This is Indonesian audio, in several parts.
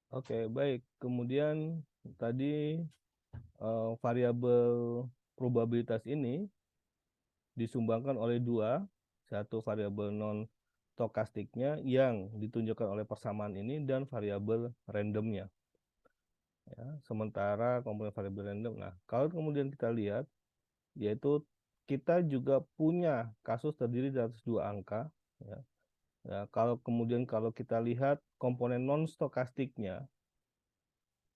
Oke, baik. Kemudian tadi variabel probabilitas ini disumbangkan oleh dua, satu variabel non stokastiknya yang ditunjukkan oleh persamaan ini dan variabel randomnya. Ya, sementara komponen variabel random. Nah, kalau kemudian kita lihat, yaitu kita juga punya kasus terdiri dari atas dua angka. Ya. Ya, kalau kita lihat komponen non stokastiknya,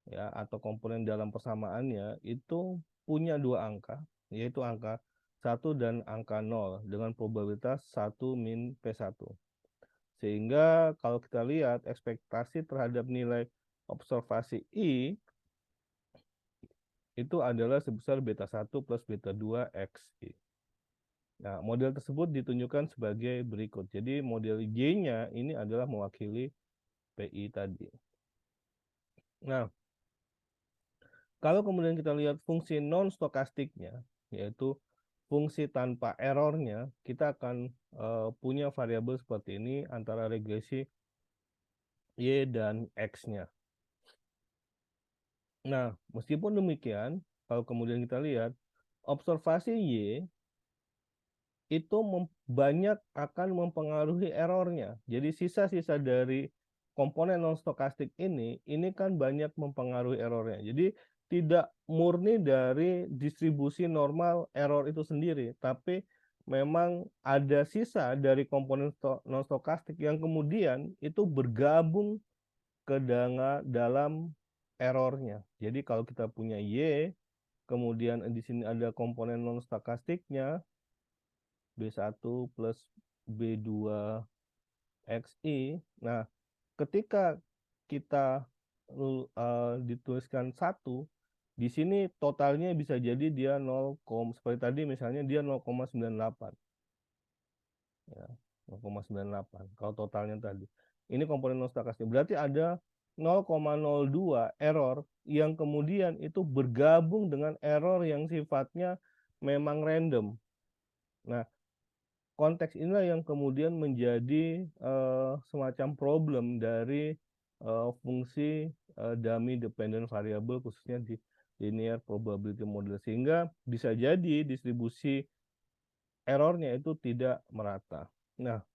ya, atau komponen dalam persamaannya itu punya dua angka, yaitu angka 1 dan angka 0 dengan probabilitas 1 min P1. Sehingga kalau kita lihat ekspektasi terhadap nilai observasi I itu adalah sebesar beta 1 plus beta 2 XI. Nah, model tersebut ditunjukkan sebagai berikut. Jadi model G-nya ini adalah mewakili PI tadi. Nah, kalau kemudian kita lihat fungsi non stokastiknya, yaitu fungsi tanpa errornya, kita akan punya variabel seperti ini antara regresi Y dan X-nya. Nah, meskipun demikian, kalau kemudian kita lihat, observasi Y itu banyak akan mempengaruhi errornya. Jadi sisa-sisa dari komponen non stokastik ini kan banyak mempengaruhi errornya. Jadi tidak murni dari distribusi normal error itu sendiri, tapi memang ada sisa dari komponen non stokastik yang kemudian itu bergabung ke dalam errornya. Jadi kalau kita punya Y, kemudian di sini ada komponen non stokastiknya, B1 plus B2 XI. Nah, ketika kita dituliskan 1, di sini totalnya bisa jadi dia 0, seperti tadi misalnya dia 0,98. Ya, 0,98 kalau totalnya tadi. Ini komponen non stokastik. Berarti ada 0,02 error yang kemudian itu bergabung dengan error yang sifatnya memang random. Nah, konteks inilah yang kemudian menjadi semacam problem dari fungsi dummy dependent variable khususnya di linear probability model, sehingga bisa jadi distribusi errornya itu tidak merata. Nah,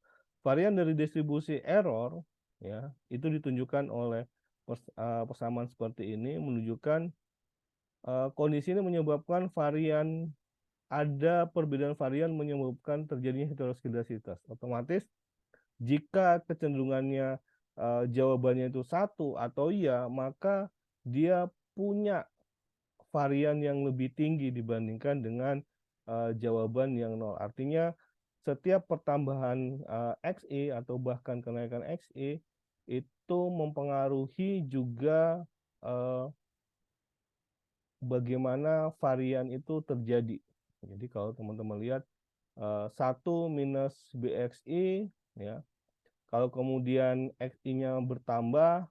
varian dari distribusi error ya itu ditunjukkan oleh persamaan seperti ini, menunjukkan kondisi ini menyebabkan varian ada perbedaan varian menyebabkan terjadinya heteroskiedasitas. Otomatis jika kecenderungannya jawabannya itu 1 atau iya, maka dia punya varian yang lebih tinggi dibandingkan dengan jawaban yang 0. Artinya setiap pertambahan XI atau bahkan kenaikan XI itu mempengaruhi juga bagaimana varian itu terjadi. Jadi kalau teman-teman lihat 1 minus BXI, ya, kalau kemudian XI-nya bertambah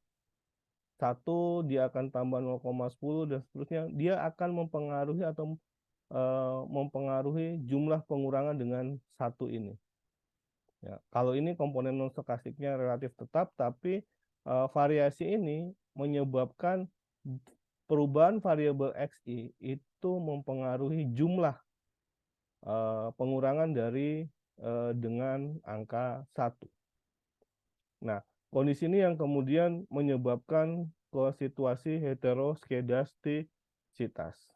1, dia akan tambah 0,10 dan seterusnya, dia akan mempengaruhi atau mempengaruhi jumlah pengurangan dengan 1 ini. Ya, kalau ini komponen non stokastiknya relatif tetap, tapi variasi ini menyebabkan perubahan variabel XI itu mempengaruhi jumlah pengurangan dari dengan angka 1. Nah, kondisi ini yang kemudian menyebabkan ke situasi heteroskedastisitas.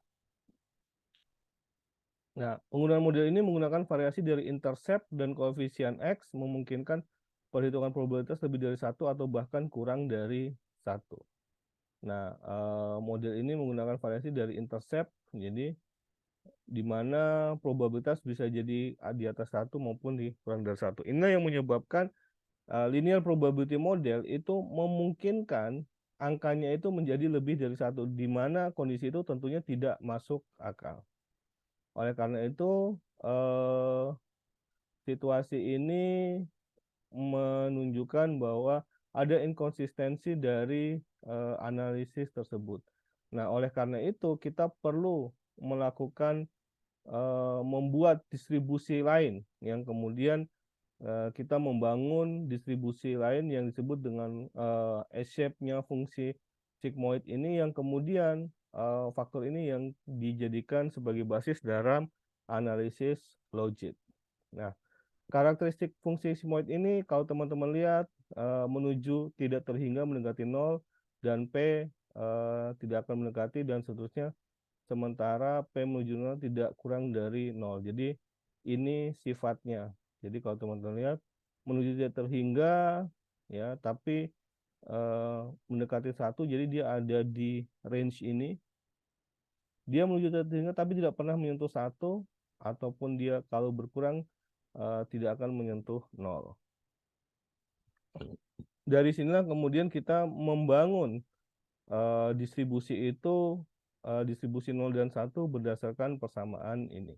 Nah, penggunaan model ini menggunakan variasi dari intercept dan koefisien X memungkinkan perhitungan probabilitas lebih dari 1 atau bahkan kurang dari 1. Nah, model ini menggunakan variasi dari intercept, jadi di mana probabilitas bisa jadi di atas 1 maupun di kurang dari 1. Ini yang menyebabkan linear probability model itu memungkinkan angkanya itu menjadi lebih dari 1, di mana kondisi itu tentunya tidak masuk akal. Oleh karena itu, situasi ini menunjukkan bahwa ada inkonsistensi dari analisis tersebut. Nah, oleh karena itu kita perlu melakukan membuat distribusi lain yang kemudian kita membangun distribusi lain yang disebut dengan S-shape-nya fungsi sigmoid ini, yang kemudian faktor ini yang dijadikan sebagai basis dalam analisis logit. Nah, karakteristik fungsi sigmoid ini kalau teman-teman lihat menuju tidak terhingga mendekati 0 dan P tidak akan mendekati dan seterusnya, sementara P menuju 0 tidak kurang dari 0. Jadi ini sifatnya. Jadi kalau teman-teman lihat menuju tidak terhingga ya, tapi mendekati 1, jadi dia ada di range ini. Dia menuju tidak terhingga tapi tidak pernah menyentuh 1, ataupun dia kalau berkurang tidak akan menyentuh 0. Dari sinilah kemudian kita membangun distribusi itu, distribusi 0 dan 1 berdasarkan persamaan ini.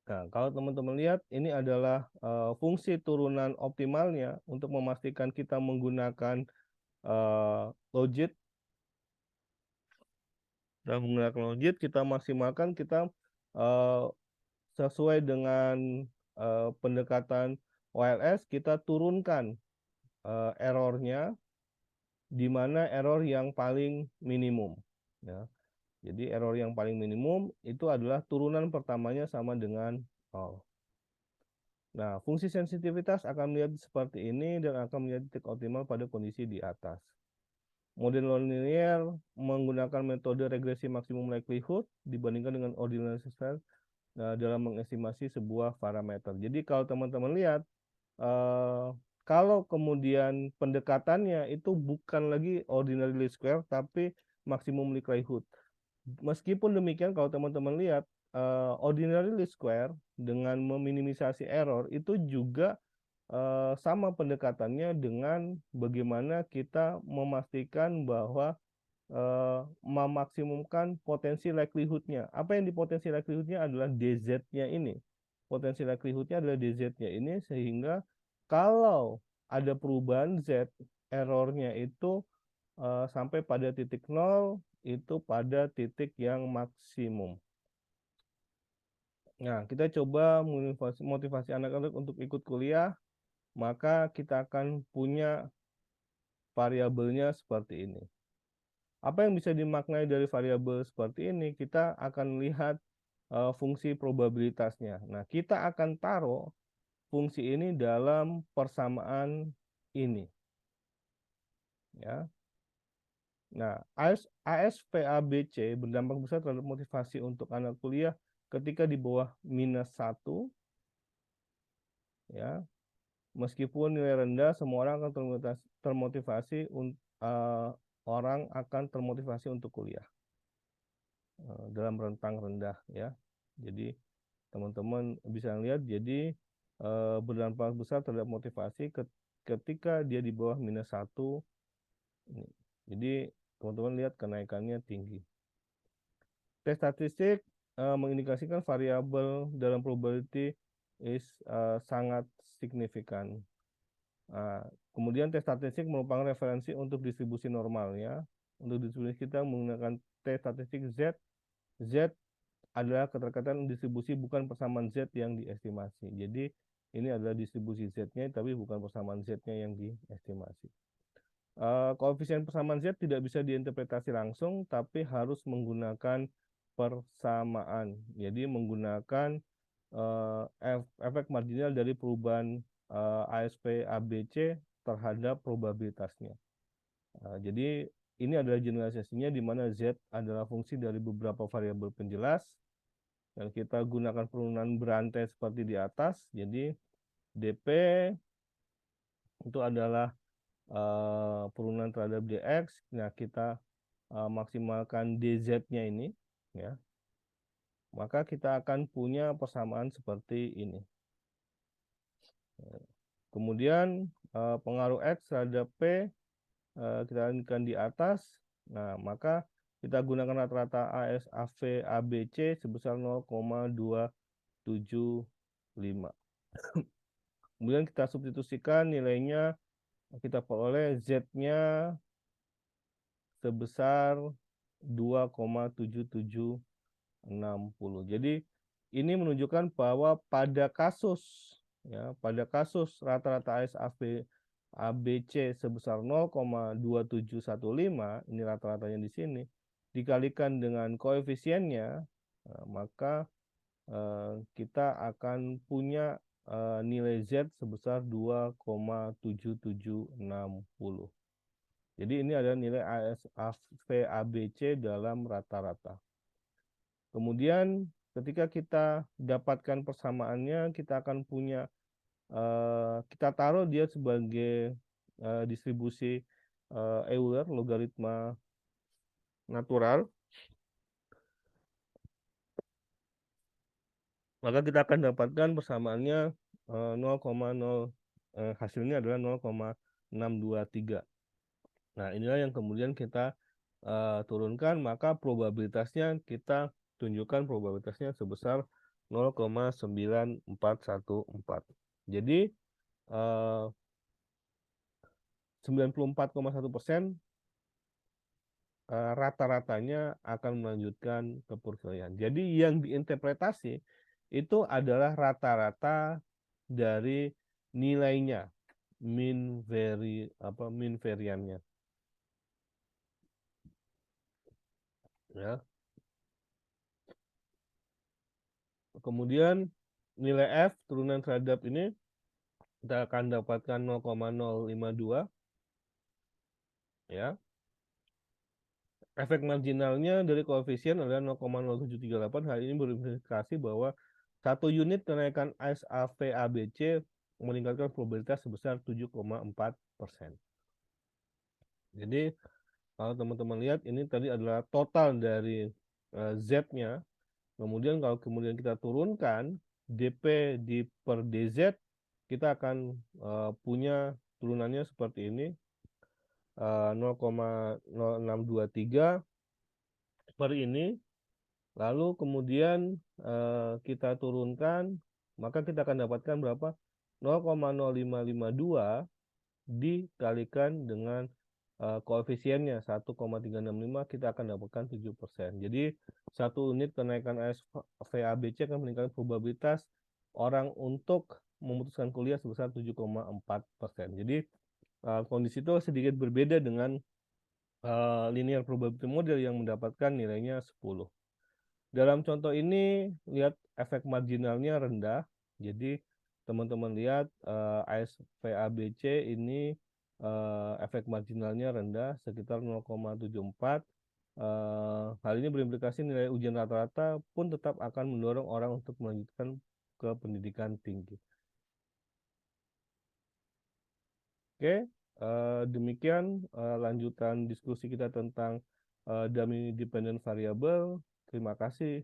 Nah, kalau teman-teman lihat ini adalah fungsi turunan optimalnya untuk memastikan kita menggunakan logit. Dan menggunakan logit kita maksimalkan, kita sesuai dengan pendekatan OLS, kita turunkan errornya di mana error yang paling minimum. Ya. Jadi error yang paling minimum itu adalah turunan pertamanya sama dengan 0. Nah, fungsi sensitivitas akan melihat seperti ini dan akan melihat titik optimal pada kondisi di atas. Model nonlinear menggunakan metode regresi maksimum likelihood dibandingkan dengan ordinal system dalam mengestimasi sebuah parameter. Jadi kalau teman-teman lihat, kalau kemudian pendekatannya itu bukan lagi ordinary least square, tapi maksimum likelihood. Meskipun demikian, kalau teman-teman lihat, ordinary least square dengan meminimisasi error itu juga sama pendekatannya dengan bagaimana kita memastikan bahwa memaksimumkan potensi likelihood-nya. Apa yang dipotensi likelihood-nya adalah DZ-nya ini. Potensi likelihood-nya adalah DZ-nya ini, sehingga kalau ada perubahan Z, errornya itu sampai pada titik 0, itu pada titik yang maksimum. Nah, kita coba motivasi anak-anak untuk ikut kuliah, maka kita akan punya variabelnya seperti ini. Apa yang bisa dimaknai dari variabel seperti ini? Kita akan lihat fungsi probabilitasnya. Nah, kita akan taruh fungsi ini dalam persamaan ini. Ya. Nah, ASVABC berdampak besar terhadap motivasi untuk anak kuliah ketika di bawah -1. Ya. Meskipun nilai rendah, semua orang akan termotivasi orang akan termotivasi untuk kuliah dalam rentang rendah, ya. Jadi teman-teman bisa lihat, jadi berdampak besar terhadap motivasi ketika dia di bawah -1. Jadi teman-teman lihat kenaikannya tinggi. Tes statistik mengindikasikan variabel dalam probability is sangat signifikan. Kemudian tes statistik merupakan referensi untuk distribusi normalnya. Untuk distribusi kita menggunakan tes statistik Z. Z adalah keterkaitan distribusi, bukan persamaan Z yang diestimasi. Jadi ini adalah distribusi Z-nya, tapi bukan persamaan Z-nya yang diestimasi. Koefisien persamaan Z tidak bisa diinterpretasi langsung, tapi harus menggunakan persamaan. Jadi menggunakan efek marginal dari perubahan ASP ABC terhadap probabilitasnya. Jadi ini adalah generalisasinya, di mana Z adalah fungsi dari beberapa variabel penjelas, dan kita gunakan penurunan berantai seperti di atas. Jadi DP itu adalah penurunan terhadap DX. Nah, kita maksimalkan DZ-nya ini, ya. Maka kita akan punya persamaan seperti ini. Kemudian pengaruh X terhadap P kita akan di atas. Nah, maka kita gunakan rata-rata ASAV ABC sebesar 0,275. Kemudian kita substitusikan nilainya, kita peroleh Z-nya sebesar 2,7760. Jadi ini menunjukkan bahwa pada kasus, ya, pada kasus rata-rata ASAV ABC sebesar 0,2715, ini rata-ratanya di sini, dikalikan dengan koefisiennya, maka kita akan punya nilai Z sebesar 2,7760. Jadi ini adalah nilai ASAV ABC dalam rata-rata. Kemudian ketika kita dapatkan persamaannya, kita akan punya, kita taruh dia sebagai distribusi Euler, logaritma natural. Maka kita akan dapatkan persamaannya 0,0, hasilnya adalah 0,623. Nah, inilah yang kemudian kita turunkan, maka probabilitasnya kita tunjukkan probabilitasnya sebesar 0,9414. Jadi 94,1% rata-ratanya akan melanjutkan ke perkuliahan. Jadi yang diinterpretasi itu adalah rata-rata dari nilainya, mean variannya, ya. Kemudian nilai F turunan terhadap ini kita akan dapatkan 0,052, ya. Efek marginalnya dari koefisien adalah 0,0738. Hal ini berimplikasi bahwa 1 unit kenaikan ASAV ABC meningkatkan probabilitas sebesar 7,4%. Jadi kalau teman-teman lihat, ini tadi adalah total dari Z-nya. Kemudian kalau kemudian kita turunkan DP per DZ, kita akan punya turunannya seperti ini, 0,0623 per ini. Lalu kemudian kita turunkan, maka kita akan dapatkan berapa? 0,0552 dikalikan dengan koefisiennya 1,365, kita akan dapatkan 7%. Jadi 1 unit kenaikan ASV-ABC akan meningkatkan probabilitas orang untuk memutuskan kuliah sebesar 7,4%. Jadi kondisi itu sedikit berbeda dengan linear probability model yang mendapatkan nilainya 10. Dalam contoh ini, lihat efek marginalnya rendah. Jadi teman-teman lihat ASV-ABC ini efek marginalnya rendah, sekitar 0,74. Hal ini berimplikasi nilai ujian rata-rata pun tetap akan mendorong orang untuk melanjutkan ke pendidikan tinggi. Oke, demikian lanjutan diskusi kita tentang dummy dependent variable. Terima kasih.